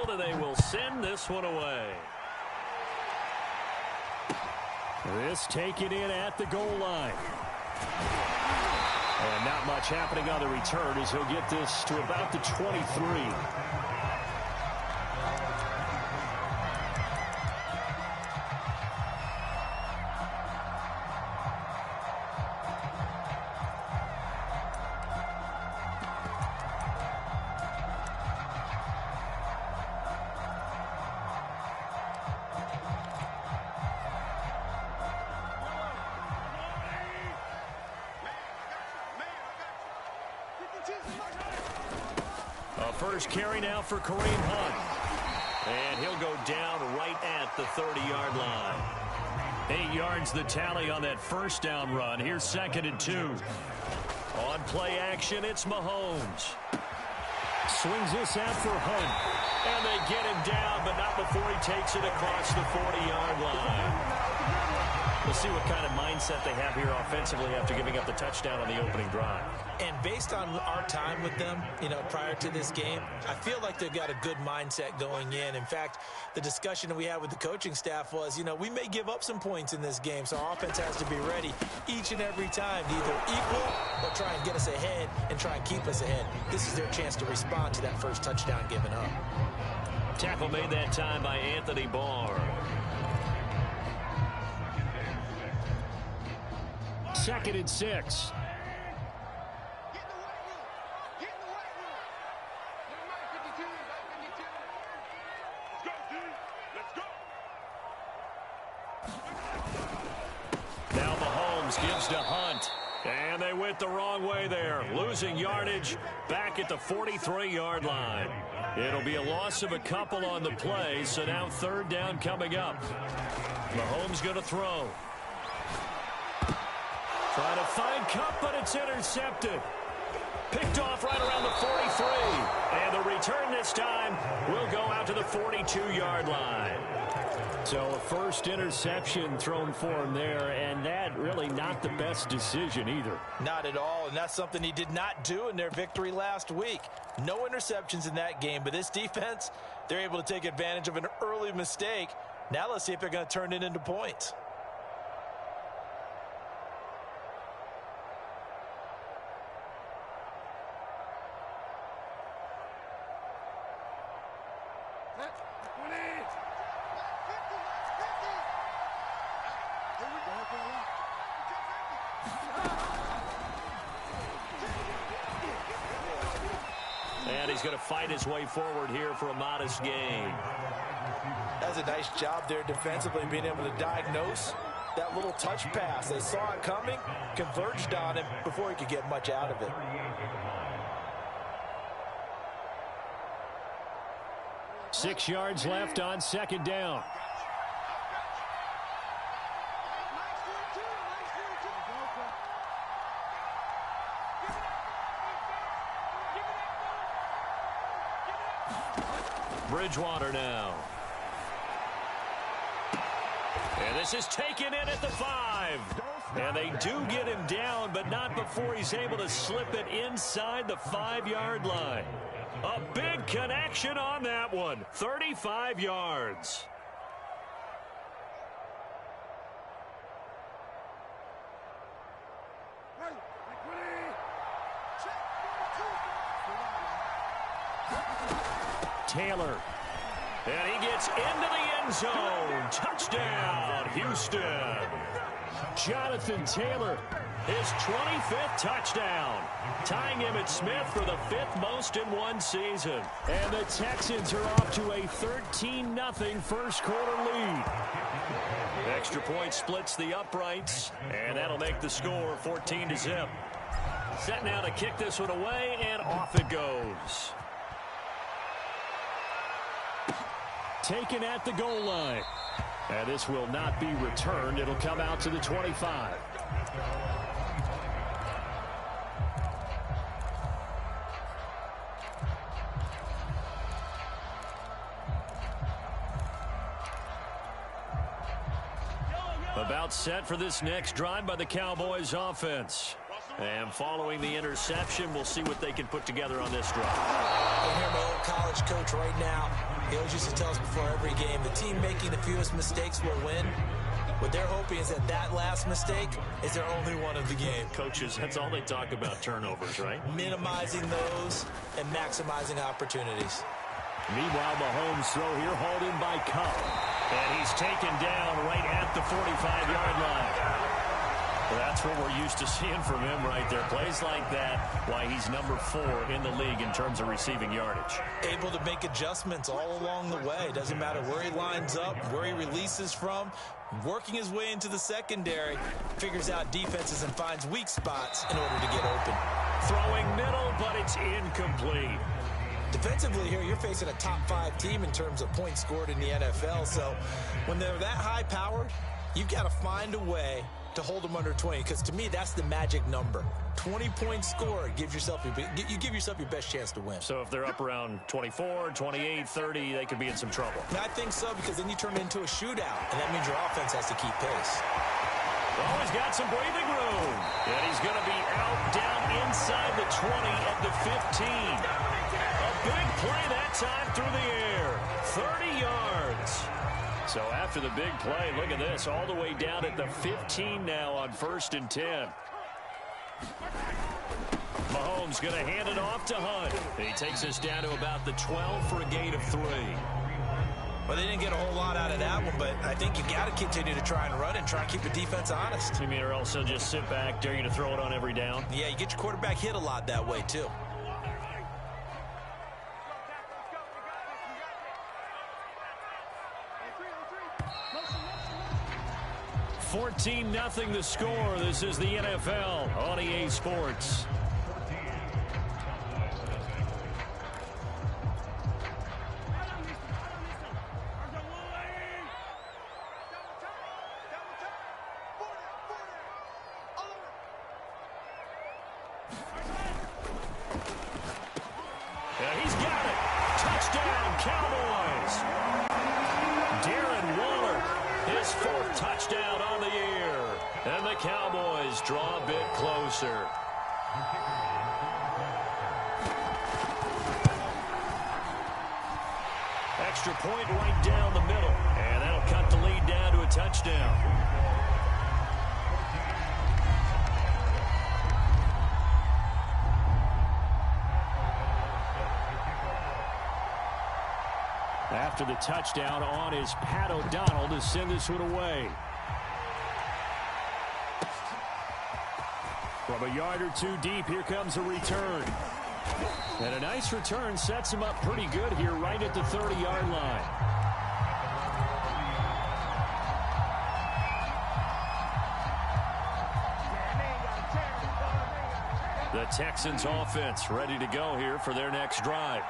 down, and they will send this one away. This taken in at the goal line. And not much happening on the return as he'll get this to about the 23. A first carry now for Kareem Hunt. And he'll go down right at the 30-yard line. 8 yards the tally on that first down run. Here's 2nd and 2. On play action, it's Mahomes. Swings this out for Hunt. And they get him down, but not before he takes it across the 40-yard line. We'll see what kind of mindset they have here offensively after giving up the touchdown on the opening drive. And based on our time with them, prior to this game, I feel like they've got a good mindset going in. In fact, the discussion that we had with the coaching staff was, we may give up some points in this game, so our offense has to be ready each and every time to either equal or try and get us ahead and try and keep us ahead. This is their chance to respond to that first touchdown given up. Tackle made that time by Anthony Barr. 2nd and 6. Now Mahomes gives to Hunt. And they went the wrong way there. Losing yardage back at the 43-yard line. It'll be a loss of a couple on the play, so now 3rd down coming up. Mahomes going to throw. Trying to find Cup, but it's intercepted. Picked off right around the 43. And the return this time will go out to the 42-yard line. So a first interception thrown for him there, and that really not the best decision either. Not at all, and that's something he did not do in their victory last week. No interceptions in that game, but this defense, they're able to take advantage of an early mistake. Now let's see if they're going to turn it into points. And he's going to fight his way forward here for a modest gain. That's a nice job there defensively, being able to diagnose that little touch pass. They saw it coming, converged on him before he could get much out of it. Six yards left on 2nd down. Bridgewater now. And this is taken in at the 5. And they do get him down, but not before he's able to slip it inside the 5-yard line. A big connection on that one. 35 yards. Taylor. And he gets into the end zone. Touchdown, Houston. Jonathan Taylor. His 25th touchdown. Tying him at Smith for the 5th most in one season. And the Texans are off to a 13-0 first quarter lead. Extra point splits the uprights. And that'll make the score 14-0. Set now to kick this one away, and off it goes. Taken at the goal line. And this will not be returned. It'll come out to the 25. About set for this next drive by the Cowboys offense. And following the interception, we'll see what they can put together on this drive. I hear my old college coach right now. He always used to tell us before every game, the team making the fewest mistakes will win. What they're hoping is that that last mistake is their only one of the game. Coaches, that's all they talk about, turnovers, right? Minimizing those and maximizing opportunities. Meanwhile, Mahomes' throw here hauled in by Cup. And he's taken down right at the 45-yard line. That's what we're used to seeing from him right there. Plays like that, why he's number 4 in the league in terms of receiving yardage. Able to make adjustments all along the way. Doesn't matter where he lines up, where he releases from. Working his way into the secondary, figures out defenses and finds weak spots in order to get open. Throwing middle, but it's incomplete. Defensively here, you're facing a top 5 team in terms of points scored in the NFL. So when they're that high powered, you've got to find a way to hold them under 20, because to me, that's the magic number. 20 points scored gives yourself you give yourself your best chance to win. So if they're up around 24, 28, 30, they could be in some trouble. And I think so, because then you turn it into a shootout, and that means your offense has to keep pace. Oh, he's got some breathing room. And he's going to be out down inside the 20 at the 15. A big play that time through the air. 30 yards. So after the big play, look at this, all the way down at the 15 now on 1st and 10. Mahomes going to hand it off to Hunt. He takes us down to about the 12 for a gain of 3. Well, they didn't get a whole lot out of that one, but I think you got to continue to try and run and try and keep the defense honest. You mean, or else they'll just sit back, dare you to throw it on every down? Yeah, you get your quarterback hit a lot that way, too. 14-0 the score. This is the NFL on EA Sports. Yeah, he's got it. Touchdown, Cowboys. Darren Waller, his 4th touchdown on the year. And the Cowboys draw a bit closer. Extra point right down the middle. And that'll cut the lead down to a touchdown. After the touchdown on is Pat O'Donnell to send this one away. From a yard or 2 deep, here comes a return. And a nice return sets him up pretty good here right at the 30-yard line. The Texans offense ready to go here for their next drive.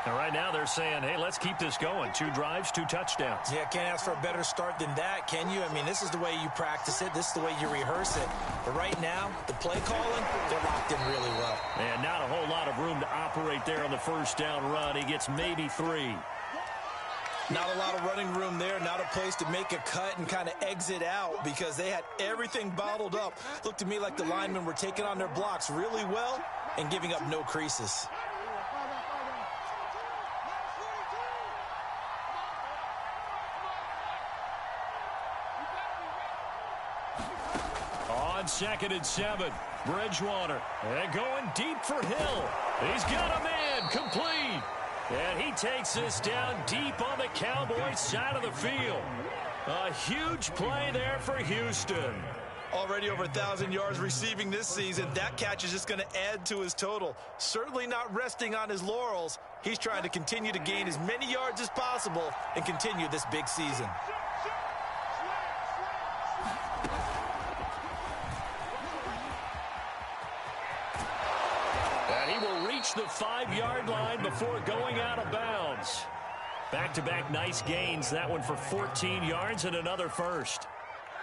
And right now they're saying, hey, let's keep this going. 2 drives, 2 touchdowns. Yeah, can't ask for a better start than that, can you? I mean, this is the way you practice it. This is the way you rehearse it. But right now, the play calling, they're locked in really well. And not a whole lot of room to operate there on the first down run. He gets maybe 3. Not a lot of running room there. Not a place to make a cut and kind of exit out because they had everything bottled up. Looked to me like the linemen were taking on their blocks really well and giving up no creases. On 2nd and 7, Bridgewater. And going deep for Hill. He's got a man complete. And he takes this down deep on the Cowboys side of the field. A huge play there for Houston. Already over 1,000 yards receiving this season. That catch is just going to add to his total. Certainly not resting on his laurels. He's trying to continue to gain as many yards as possible and continue this big season. And he will reach the 5-yard line before going out of bounds. Back-to-back nice gains. That one for 14 yards and another first.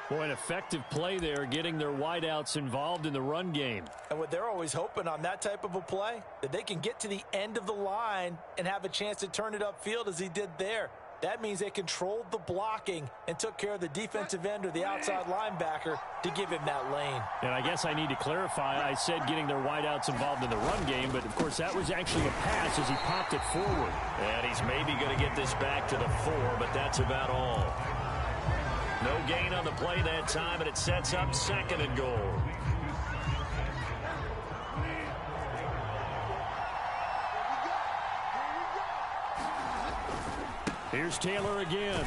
Boy, an effective play there, getting their wideouts involved in the run game. And what they're always hoping on that type of a play, that they can get to the end of the line and have a chance to turn it upfield as he did there. That means they controlled the blocking and took care of the defensive end or the outside linebacker to give him that lane. And I guess I need to clarify. I said getting their wideouts involved in the run game, but, of course, that was actually a pass as he popped it forward. And he's maybe going to get this back to the 4, but that's about all. No gain on the play that time, and it sets up 2nd and goal. Here's Taylor again.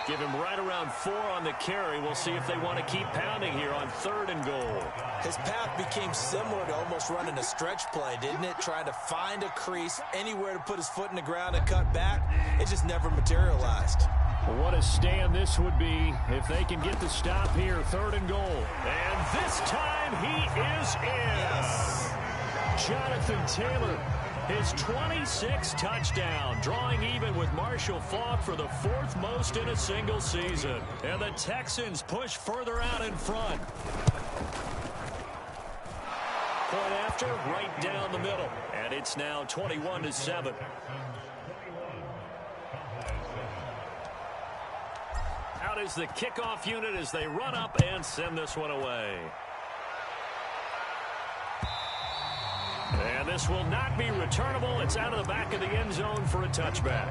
Give him right around 4 on the carry. We'll see if they want to keep pounding here on 3rd and goal. His path became similar to almost running a stretch play, didn't it? Trying to find a crease, anywhere to put his foot in the ground and cut back. It just never materialized. What a stand this would be if they can get the stop here. 3rd and goal. And this time he is in. Yes. Jonathan Taylor, his 26th touchdown, drawing even with Marshall Faulk for the 4th most in a single season. And the Texans push further out in front. Point after, right down the middle. And it's now 21-7. Out is the kickoff unit as they run up and send this one away. And this will not be returnable. It's out of the back of the end zone for a touchback.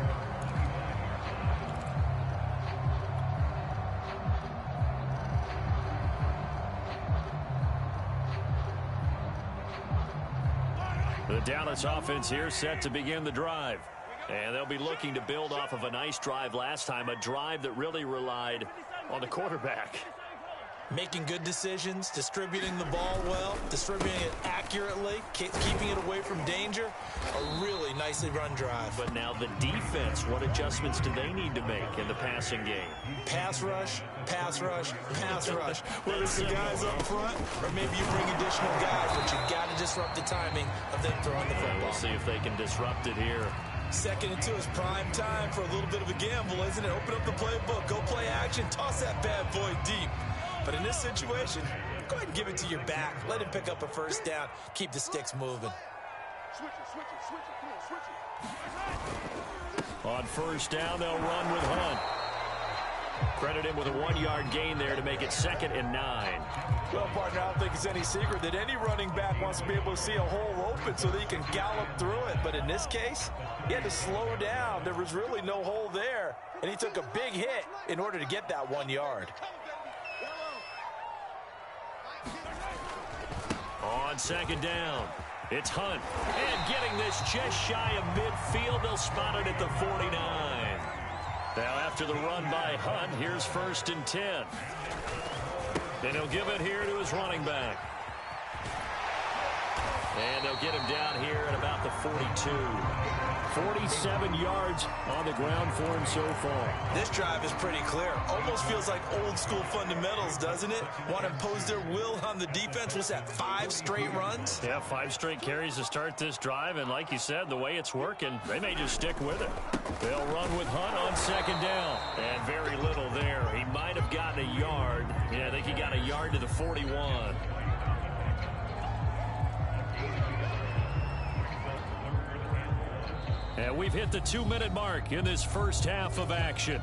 The Dallas offense here set to begin the drive. And they'll be looking to build off of a nice drive last time, a drive that really relied on the quarterback. Making good decisions, distributing the ball well, distributing it accurately, keeping it away from danger. A really nicely run drive. But now the defense, what adjustments do they need to make in the passing game? Pass rush, pass rush, pass rush. Whether it's the guys up front or maybe you bring additional guys, but you got to disrupt the timing of them throwing the football. We'll see if they can disrupt it here. 2nd and 2 is prime time for a little bit of a gamble, isn't it? Open up the playbook, go play action, toss that bad boy deep. But in this situation, go ahead and give it to your back. Let him pick up a 1st down. Keep the sticks moving. On 1st down, they'll run with Hunt. Credit him with a 1-yard gain there to make it 2nd and 9. Well, partner, I don't think it's any secret that any running back wants to be able to see a hole open so that he can gallop through it. But in this case, he had to slow down. There was really no hole there, and he took a big hit in order to get that 1 yard. On 2nd down, it's Hunt. And getting this just shy of midfield, they'll spot it at the 49. Now after the run by Hunt, here's 1st and 10. And he'll give it here to his running back. And they'll get him down here at about the 42. 47 yards on the ground for him so far. This drive is pretty clear. Almost feels like old school fundamentals, doesn't it? Want to impose their will on the defense. Was that 5 straight runs? Yeah, 5 straight carries to start this drive. And like you said, the way it's working, they may just stick with it. They'll run with Hunt on 2nd down. And very little there. He might have gotten a yard. Yeah, I think he got a yard to the 41. And we've hit the 2-minute mark in this first half of action.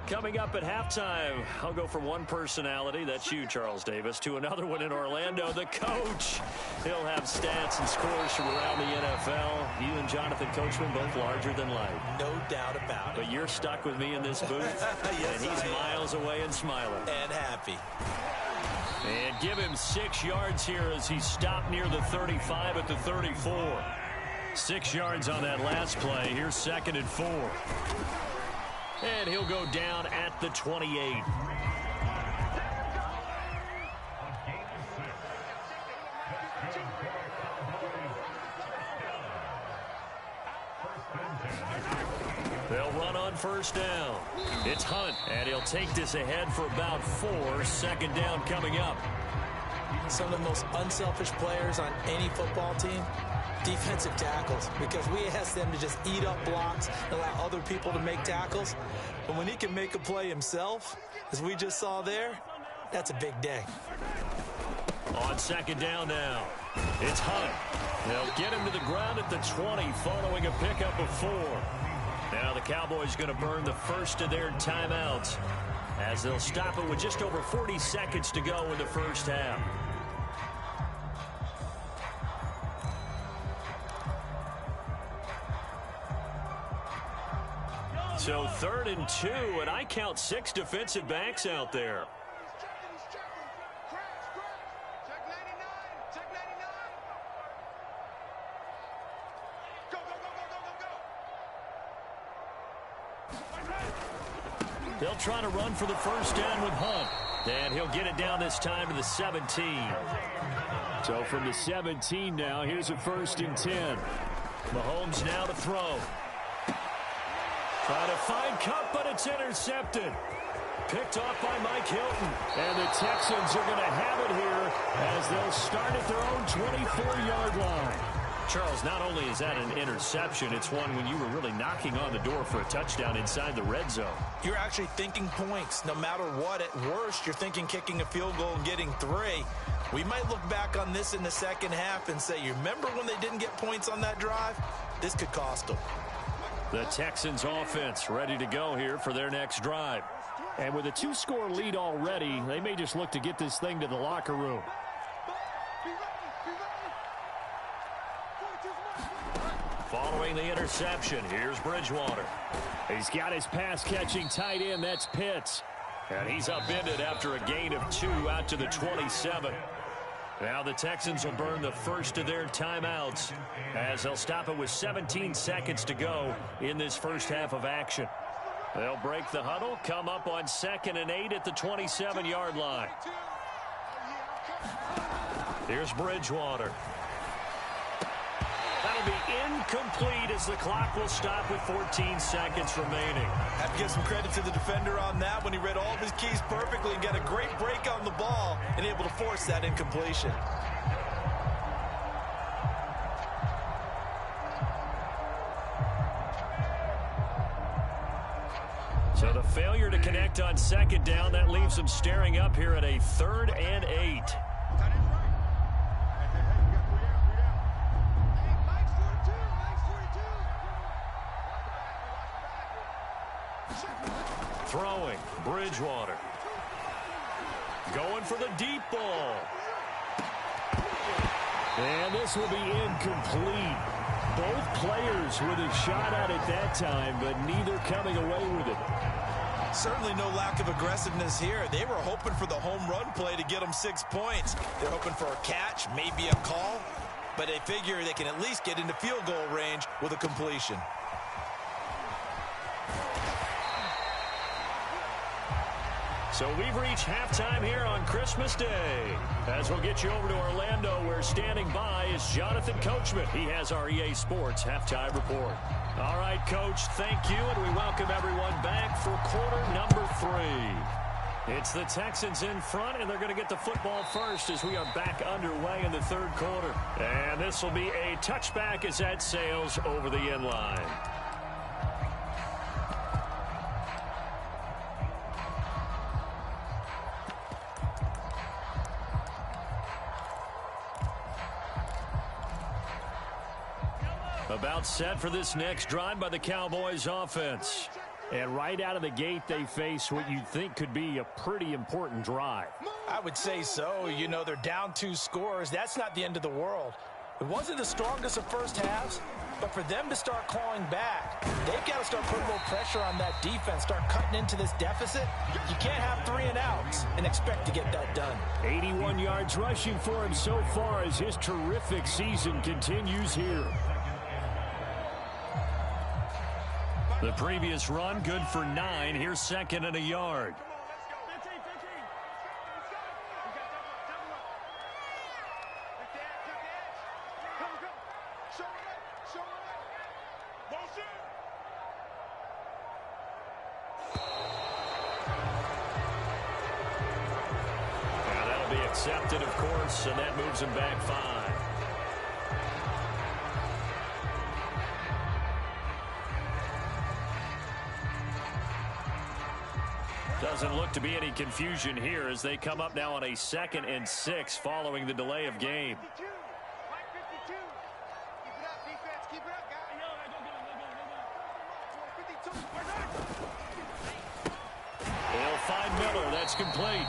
Coming up at halftime, I'll go from one personality, that's you, Charles Davis, to another one in Orlando, the coach. He'll have stats and scores from around the NFL. You and Jonathan Coachman, both larger than life. No doubt about it. But you're stuck with me in this booth, yes, and he's miles away and smiling. And happy. And give him 6 yards here as he stopped near the 35 at the 34. 6 yards on that last play. Here's 2nd and 4. And he'll go down at the 28. They'll run on 1st down. It's Hunt, and he'll take this ahead for about 4. 2nd down coming up. Some of the most unselfish players on any football team Defensive tackles, because we ask them to just eat up blocks and allow other people to make tackles. But when he can make a play himself, as we just saw there, that's a big day. On second down now, it's Hunt. They'll get him to the ground at the 20 following a pickup of 4. Now the Cowboys going to burn the first of their timeouts as they'll stop it with just over 40 seconds to go in the first half. So 3rd and 2, and I count 6 defensive backs out there. They'll try to run for the first down with Hunt. And he'll get it down this time to the 17. So from the 17 now, here's a 1st and 10. Mahomes now to throw. Trying to find Cup, but it's intercepted. Picked off by Mike Hilton. And the Texans are going to have it here as they'll start at their own 24-yard line. Charles, not only is that an interception, it's one when you were really knocking on the door for a touchdown inside the red zone. You're actually thinking points. No matter what, at worst, you're thinking kicking a field goal and getting 3. We might look back on this in the second half and say, you remember when they didn't get points on that drive? This could cost them. The Texans offense ready to go here for their next drive. And with a 2-score lead already, they may just look to get this thing to the locker room. Following the interception, here's Bridgewater. He's got his pass-catching tight end. That's Pitts. And he's upended after a gain of 2 out to the 27. Now the Texans will burn the first of their timeouts as they'll stop it with 17 seconds to go in this first half of action. They'll break the huddle, come up on 2nd and 8 at the 27-yard line. Here's Bridgewater. That'll be incomplete as the clock will stop with 14 seconds remaining. Have to give some credit to the defender on that when he read all of his keys perfectly and got a great break on the ball and able to force that incompletion. So the failure to connect on 2nd down, that leaves them staring up here at a 3rd and 8. Throwing, Bridgewater. Going for the deep ball. And this will be incomplete. Both players with a shot at it that time, but neither coming away with it. Certainly no lack of aggressiveness here. They were hoping for the home run play to get them 6 points. They're hoping for a catch, maybe a call, but they figure they can at least get into field goal range with a completion. So we've reached halftime here on Christmas Day. As we'll get you over to Orlando, where standing by is Jonathan Coachman. He has our EA Sports Halftime Report. All right, Coach, thank you, and we welcome everyone back for quarter number 3. It's the Texans in front, and they're going to get the football first as we are back underway in the 3rd quarter. And this will be a touchback as that sails over the end line. About set for this next drive by the Cowboys offense. And right out of the gate, they face what you'd think could be a pretty important drive. I would say so. You know, they're down 2 scores. That's not the end of the world. It wasn't the strongest of first halves, but for them to start clawing back, they've got to start putting more pressure on that defense, start cutting into this deficit. You can't have 3 and outs and expect to get that done. 81 yards rushing for him so far as his terrific season continues here. The previous run, good for 9. Here's 2nd and a yard. Now that'll be accepted, of course, and that moves him back 5. Doesn't look to be any confusion here as they come up now on a 2nd and 6 following the delay of game. They'll find Miller. That's complete.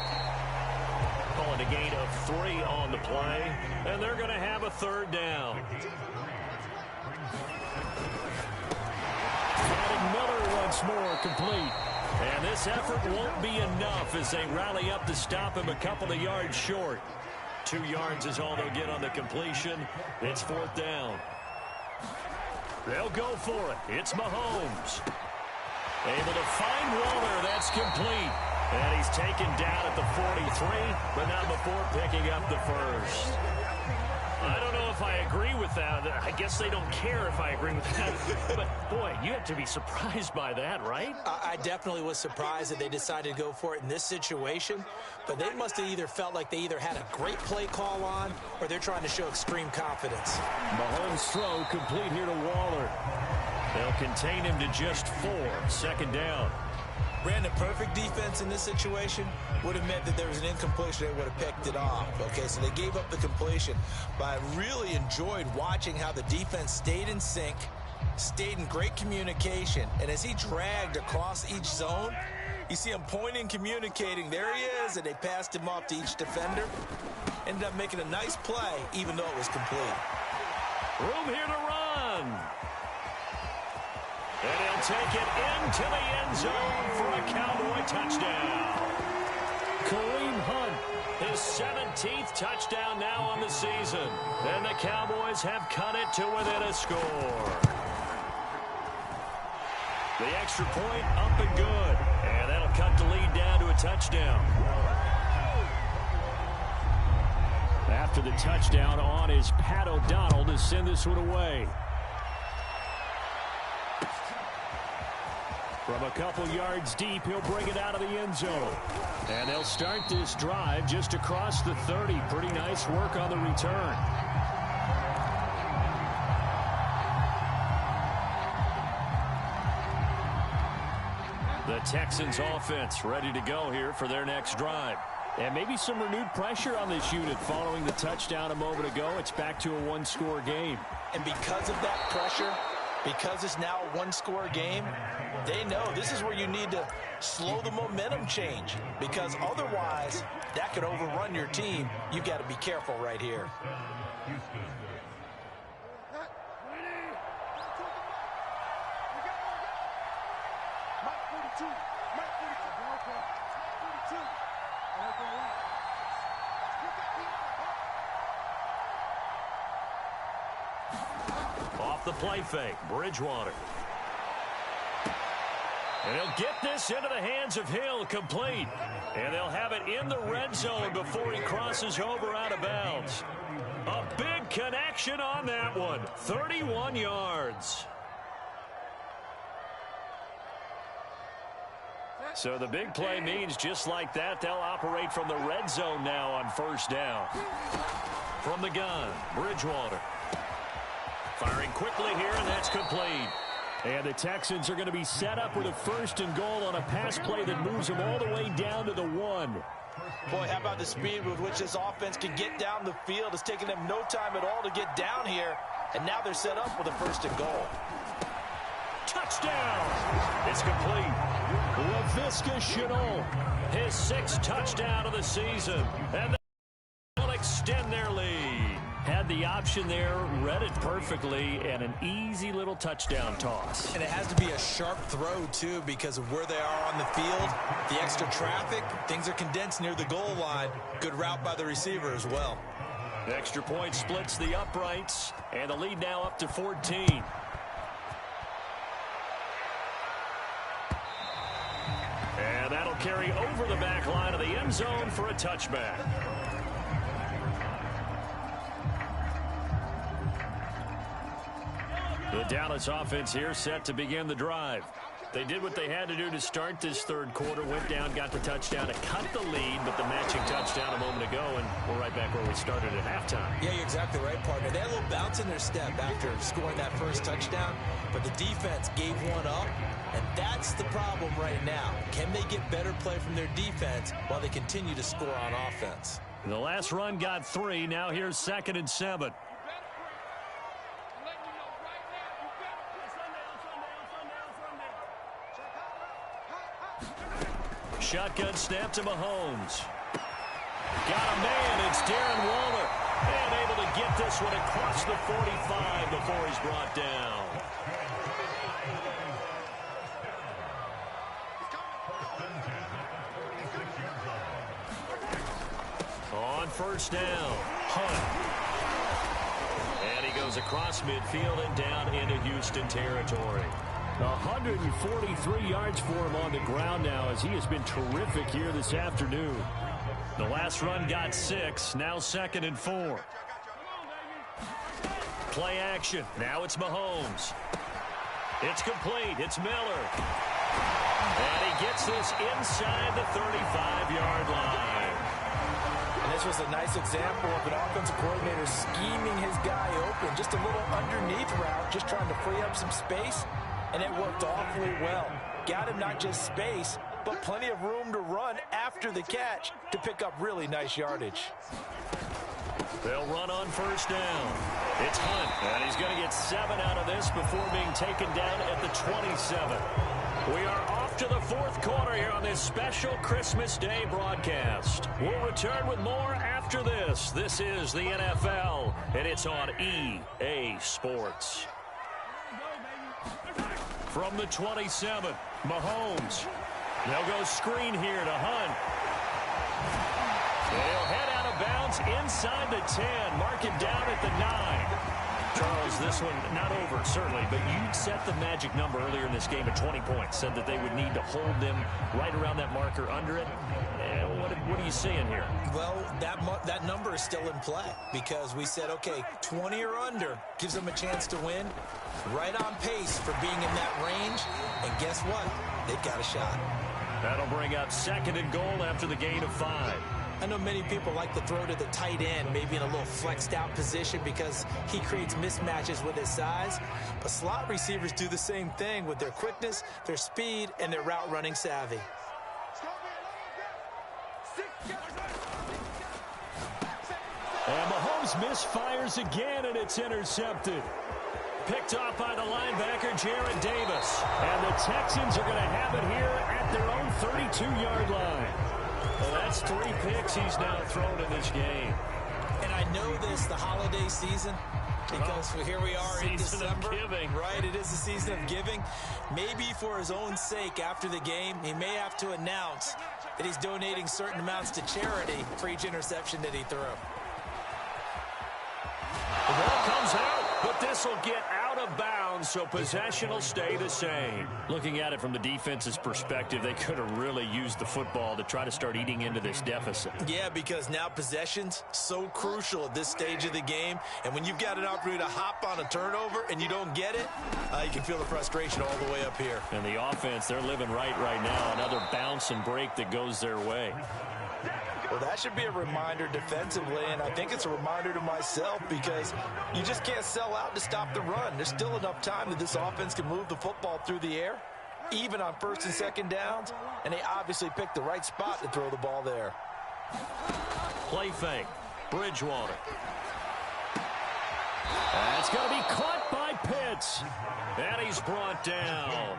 Calling a gain of 3 on the play, and they're going to have a 3rd down. Finding Miller once more, complete. And this effort won't be enough as they rally up to stop him a couple of yards short. 2 yards is all they'll get on the completion. It's 4th down. They'll go for it. It's Mahomes. Able to find Waller. That's complete. And he's taken down at the 43, but not before picking up the 1st. I don't know if I agree with that. I guess they don't care if I agree with that. But, boy, you have to be surprised by that, right? I definitely was surprised that they decided to go for it in this situation. But they must have either felt like they either had a great play call on or they're trying to show extreme confidence. Mahomes' throw complete here to Waller. They'll contain him to just 4. 2nd down. Brandon, perfect defense in this situation would have meant that there was an incompletion. They would have picked it off. Okay, so they gave up the completion. But I really enjoyed watching how the defense stayed in sync, stayed in great communication. And as he dragged across each zone, you see him pointing, communicating. There he is, and they passed him off to each defender. Ended up making a nice play, even though it was complete. Room here to run. And he'll take it into the end zone for a Cowboy touchdown. Kareem Hunt, his 17th touchdown now on the season. And the Cowboys have cut it to within a score. The extra point up and good. And that'll cut the lead down to a touchdown. After the touchdown on is Pat O'Donnell to send this one away. From a couple yards deep, he'll bring it out of the end zone. And they'll start this drive just across the 30. Pretty nice work on the return. The Texans offense ready to go here for their next drive. And maybe some renewed pressure on this unit following the touchdown a moment ago. It's back to a 1-score game. And because of that pressure, because it's now a 1-score game, they know this is where you need to slow the momentum change, because otherwise that could overrun your team. You've got to be careful right here. Off the play fake, Bridgewater. And he'll get this into the hands of Hill, complete. And they'll have it in the red zone before he crosses over out of bounds. A big connection on that one, 31 yards. So the big play means just like that, they'll operate from the red zone now on 1st down. From the gun, Bridgewater. Firing quickly here, and that's complete. And the Texans are going to be set up with a 1st and goal on a pass play that moves them all the way down to the 1. Boy, how about the speed with which this offense can get down the field? It's taken them no time at all to get down here, and now they're set up with a 1st and goal. Touchdown! It's complete. Laviska Shenault, his 6th touchdown of the season, and they'll extend their lead. Had the option there, read it perfectly, and an easy little touchdown toss. And it has to be a sharp throw, too, because of where they are on the field, the extra traffic, things are condensed near the goal line. Good route by the receiver as well. The extra point splits the uprights, and the lead now up to 14. And that'll carry over the back line of the end zone for a touchback. The Dallas offense here set to begin the drive. They did what they had to do to start this 3rd quarter, went down, got the touchdown to cut the lead, but the matching touchdown a moment ago, and we're right back where we started at halftime. Yeah, you're exactly right, partner. They had a little bounce in their step after scoring that 1st touchdown, but the defense gave one up, And that's the problem right now. Can they get better play from their defense while they continue to score on offense? The last run got 3. Now here's 2nd and 7. Shotgun snap to Mahomes. Got a man. It's Darren Waller. And able to get this one across the 45 before he's brought down. On first down, Hunt. And he goes across midfield and down into Houston territory. 143 yards for him on the ground now as he has been terrific here this afternoon. The last run got 6. Now 2nd and 4. Play action. Now it's Mahomes. It's complete. It's Miller. And he gets this inside the 35-yard line. And this was a nice example of an offensive coordinator scheming his guy open. Just a little underneath route, just trying to free up some space. And it worked awfully well. Got him not just space, but plenty of room to run after the catch to pick up really nice yardage. They'll run on first down. It's Hunt, and he's going to get 7 out of this before being taken down at the 27. We are off to the 4th quarter here on this special Christmas Day broadcast. We'll return with more after this. This is the NFL, and it's on EA Sports. From the 27, Mahomes. They'll go screen here to Hunt. They'll head out of bounds inside the 10. Mark him down at the 9. Charles, this one not over, certainly, but you set the magic number earlier in this game at 20 points. Said that they would need to hold them right around that marker under it. What are you seeing here? Well, that number is still in play because we said, okay, 20 or under gives them a chance to win. Right on pace for being in that range. And guess what? They've got a shot. That'll bring up 2nd and goal after the gain of 5. I know many people like to throw to the tight end, maybe in a little flexed out position because he creates mismatches with his size. But slot receivers do the same thing with their quickness, their speed, and their route running savvy. And Mahomes misfires again, and it's intercepted. Picked off by the linebacker, Jarrett Davis. And the Texans are going to have it here at their own 32-yard line. Well, that's 3 picks he's now thrown in this game. And I know this, the holiday season, because here we are in December. Season of giving. Right, it is the season of giving. Maybe for his own sake after the game, he may have to announce that he's donating certain amounts to charity for each interception that he threw. The ball comes out, but this will get out of bounds, so possession will stay the same. Looking at it from the defense's perspective, they could have really used the football to try to start eating into this deficit. Yeah, because now possession's so crucial at this stage of the game, and when you've got an opportunity to hop on a turnover and you don't get it, you can feel the frustration all the way up here. And the offense, they're living right now. Another bounce and break that goes their way. Well, that should be a reminder defensively, and I think it's a reminder to myself because you just can't sell out to stop the run. There's still enough time that this offense can move the football through the air, even on 1st and 2nd downs, and they obviously picked the right spot to throw the ball there. Play fake. Bridgewater. That's going to be caught by Pitts, and he's brought down.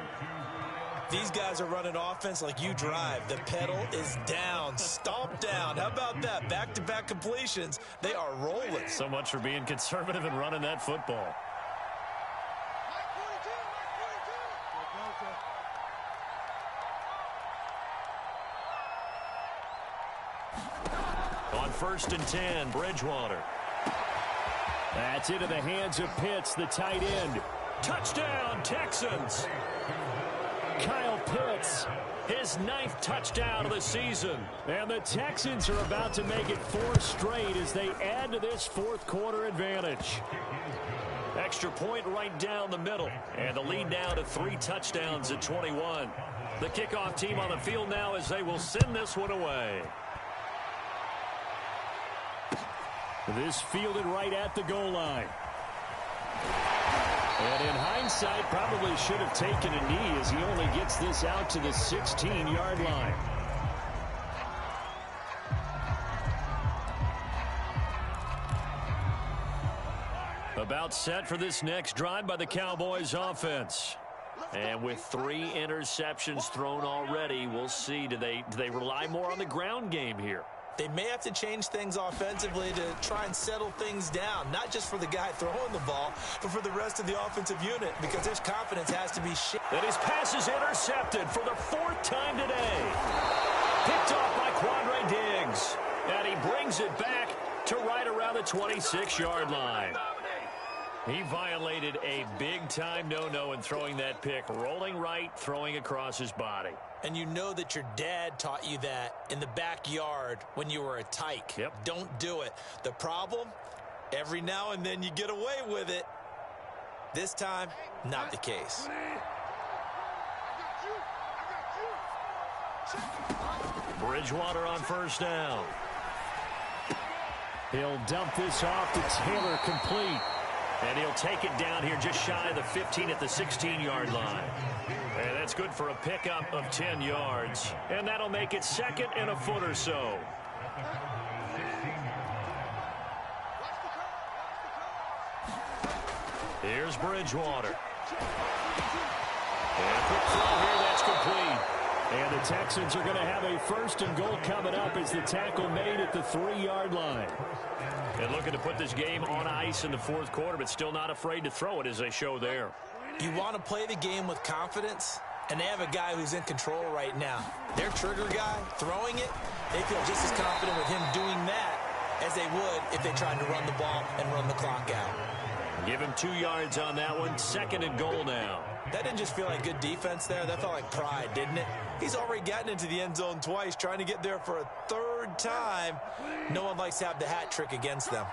These guys are running offense like you drive. The pedal is down, stomped down. How about that? Back-to-back completions. They are rolling. So much for being conservative and running that football. On 1st and 10, Bridgewater. That's into the hands of Pitts, the tight end. Touchdown, Texans. Kyle Pitts, his 9th touchdown of the season. And the Texans are about to make it 4 straight as they add to this 4th quarter advantage. Extra point right down the middle. And the lead now to 3 touchdowns at 21. The kickoff team on the field now as they will send this one away. This fielded right at the goal line. And in hindsight, probably should have taken a knee as he only gets this out to the 16-yard line. About set for this next drive by the Cowboys offense. And with 3 interceptions thrown already, we'll see. Do they rely more on the ground game here? They may have to change things offensively to try and settle things down, not just for the guy throwing the ball, but for the rest of the offensive unit, because their confidence has to be shaken. And his pass is intercepted for the 4th time today. Picked off by Quandre Diggs. And he brings it back to right around the 26-yard line. He violated a big-time no-no in throwing that pick, rolling right, throwing across his body. And you know that your dad taught you that in the backyard when you were a tyke. Yep. Don't do it. The problem, every now and then you get away with it. This time, not the case. Bridgewater on first down. He'll dump this off to Taylor, complete. And he'll take it down here just shy of the 15 at the 16-yard line. And that's good for a pickup of 10 yards. And that'll make it 2nd and a foot or so. Here's Bridgewater. And a quick throw here, that's complete. And the Texans are going to have a 1st and goal coming up as the tackle made at the 3-yard line. And looking to put this game on ice in the 4th quarter, but still not afraid to throw it as they show there. You want to play the game with confidence, and they have a guy who's in control right now. Their trigger guy, throwing it, they feel just as confident with him doing that as they would if they tried to run the ball and run the clock out. Give him 2 yards on that one. 2nd and goal now. That didn't just feel like good defense there. That felt like pride, didn't it? He's already gotten into the end zone twice, trying to get there for a 3rd time. No one likes to have the hat trick against them.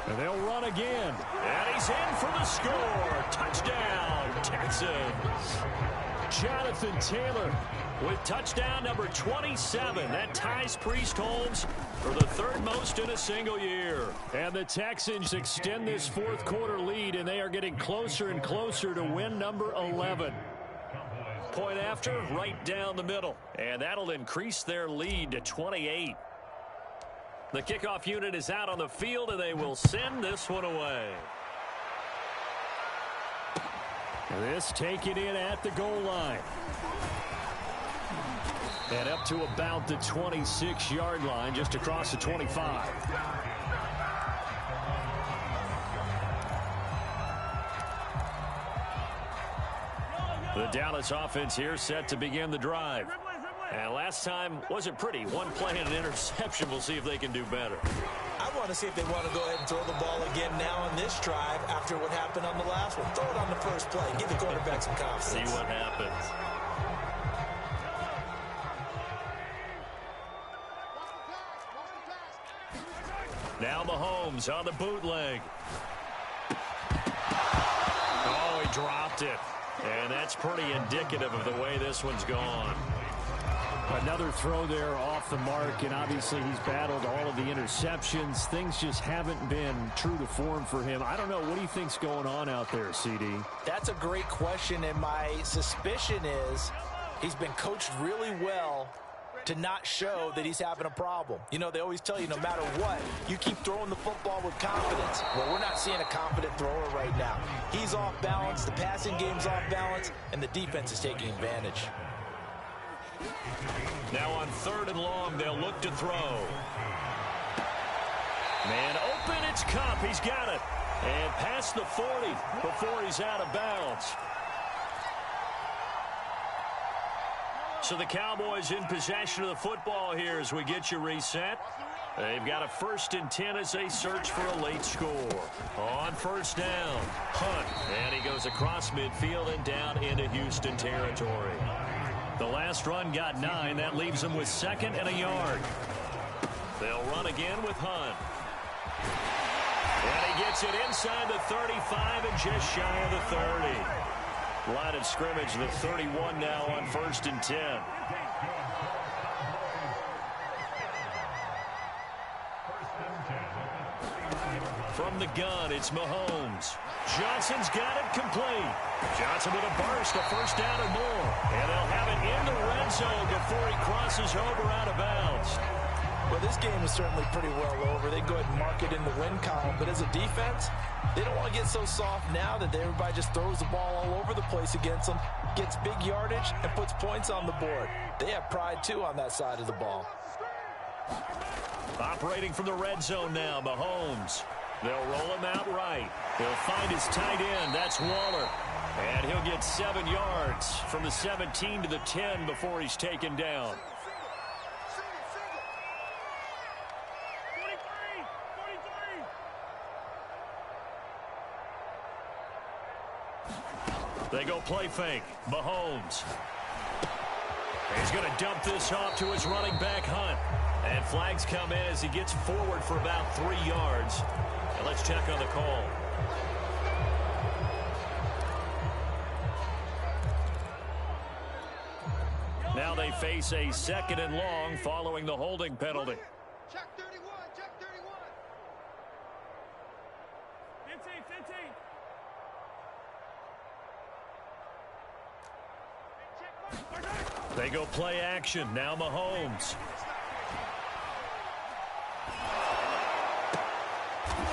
And they'll run again. And he's in for the score. Touchdown, Texans. Jonathan Taylor with touchdown number 27. That ties Priest Holmes for the 3rd most in a single year. And the Texans extend this 4th quarter lead, and they are getting closer and closer to win number 11. Point after, right down the middle. And that'll increase their lead to 28. The kickoff unit is out on the field, and they will send this one away. This taken in at the goal line. And up to about the 26-yard line, just across the 25. The Dallas offense here set to begin the drive. And last time wasn't pretty. One play and an interception. We'll see if they can do better. I want to see if they want to go ahead and throw the ball again now on this drive after what happened on the last one. Throw it on the first play. Give the quarterback some confidence. See what happens. Now Mahomes on the bootleg. Oh, he dropped it. And that's pretty indicative of the way this one's gone. Another throw there off the mark, and obviously he's battled all of the interceptions. Things just haven't been true to form for him. I don't know. What do you think's going on out there, CD? That's a great question, and my suspicion is he's been coached really well to not show that he's having a problem. You know, they always tell you no matter what, you keep throwing the football with confidence. Well, we're not seeing a confident thrower right now. He's off balance, the passing game's off balance, and the defense is taking advantage. Now on 3rd and long, they'll look to throw. Man open, it's Cup. He's got it. And past the 40 before he's out of bounds. So the Cowboys in possession of the football here as we get you reset. They've got a 1st and 10 as they search for a late score. On first down, Hunt. And he goes across midfield and down into Houston territory. The last run got 9. That leaves them with 2nd and a yard. They'll run again with Hunt. And he gets it inside the 35 and just shy of the 30. Line of scrimmage, the 31 now on 1st and 10. From the gun, it's Mahomes. Johnson's got it complete. Johnson with a burst, a first down and more. And they'll have it in the red zone before he crosses over out of bounds. Well, this game is certainly pretty well over. They go ahead and mark it in the win column. But as a defense, they don't want to get so soft now that everybody just throws the ball all over the place against them, gets big yardage, and puts points on the board. They have pride, too, on that side of the ball. Operating from the red zone now, Mahomes. They'll roll him out right. He'll find his tight end. That's Waller. And he'll get 7 yards from the 17 to the 10 before he's taken down. They go play fake. Mahomes. He's going to dump this off to his running back, Hunt. And flags come in as he gets forward for about 3 yards. And let's check on the call. Now they face a 2nd and long following the holding penalty. Check 31, check 31. 15, 15. They go play action. Now Mahomes.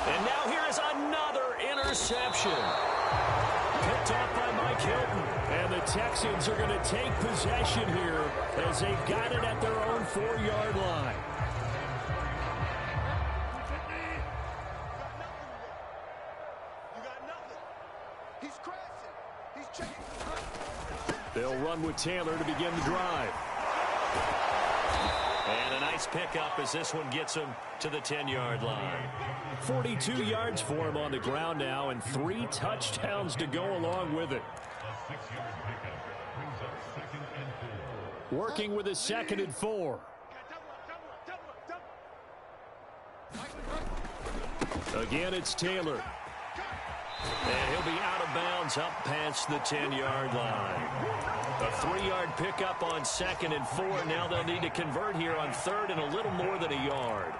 And now here is another interception. Picked off by Mike Hilton. And the Texans are going to take possession here as they've got it at their own 4-yard line. You got nothing. He's crashing. He's chasing. They'll run with Taylor to begin the drive. And a nice pickup as this one gets him to the 10-yard line. 42 yards for him on the ground now and 3 touchdowns to go along with it. Working with a 2nd and 4. Again, it's Taylor. And he'll be out of bounds up past the 10-yard line. A 3-yard pickup on 2nd and 4. Now they'll need to convert here on 3rd and a little more than a yard.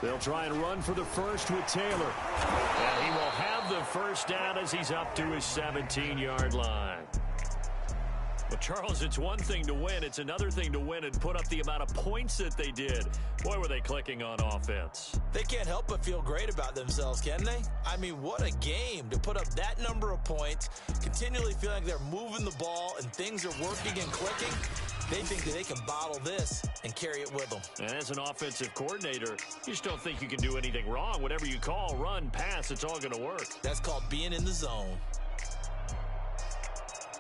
They'll try and run for the first with Taylor. And he will have the first down as he's up to his 17-yard line. Well, Charles, it's one thing to win. It's another thing to win and put up the amount of points that they did. Boy, were they clicking on offense. They can't help but feel great about themselves, can they? I mean, what a game to put up that number of points, continually feeling like they're moving the ball and things are working and clicking. They think that they can bottle this and carry it with them. And as an offensive coordinator, you just don't think you can do anything wrong. Whatever you call, run, pass, it's all going to work. That's called being in the zone.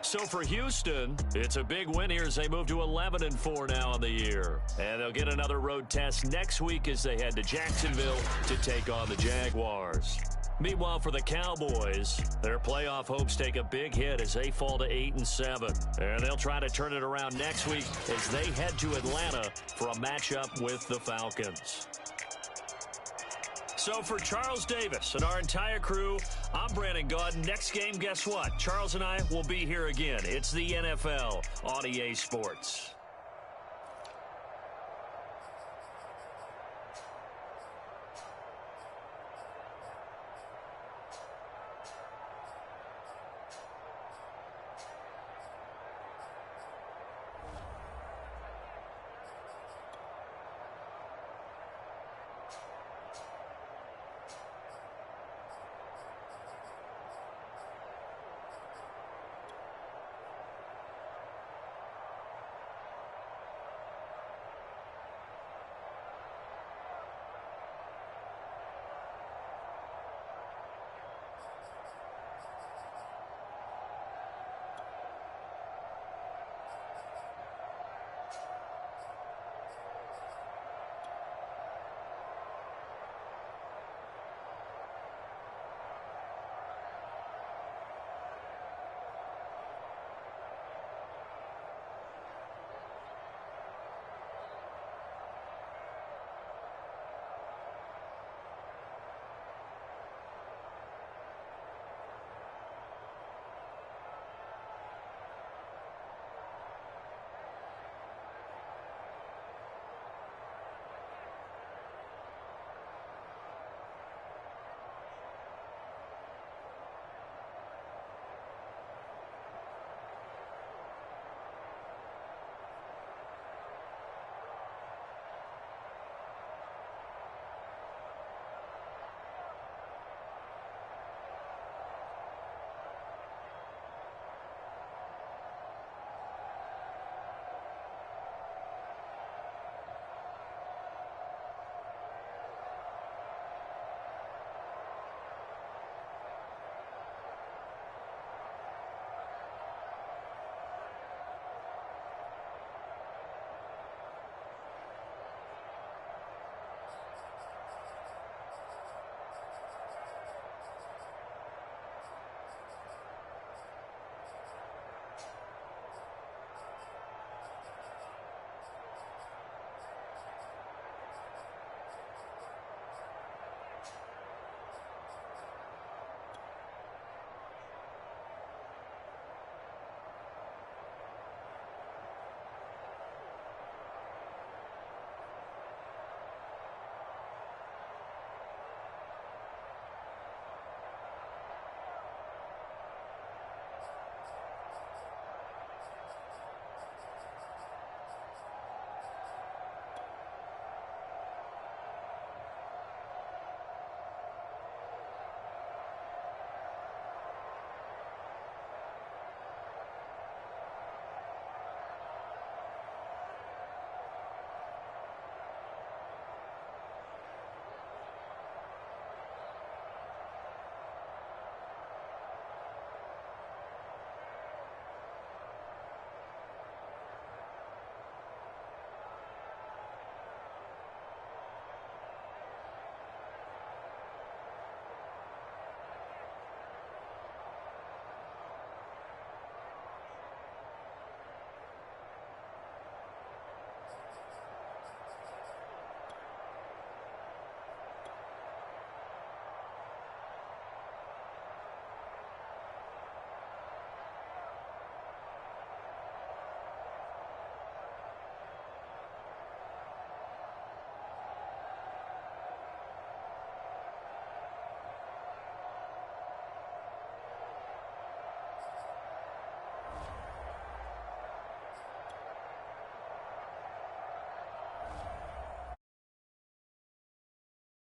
So for Houston, it's a big win here as they move to 11-4 now on the year. And they'll get another road test next week as they head to Jacksonville to take on the Jaguars. Meanwhile, for the Cowboys, their playoff hopes take a big hit as they fall to 8-7. And they'll try to turn it around next week as they head to Atlanta for a matchup with the Falcons. So for Charles Davis and our entire crew, I'm Brandon Gaudin. Next game, guess what? Charles and I will be here again. It's the NFL on EA Sports.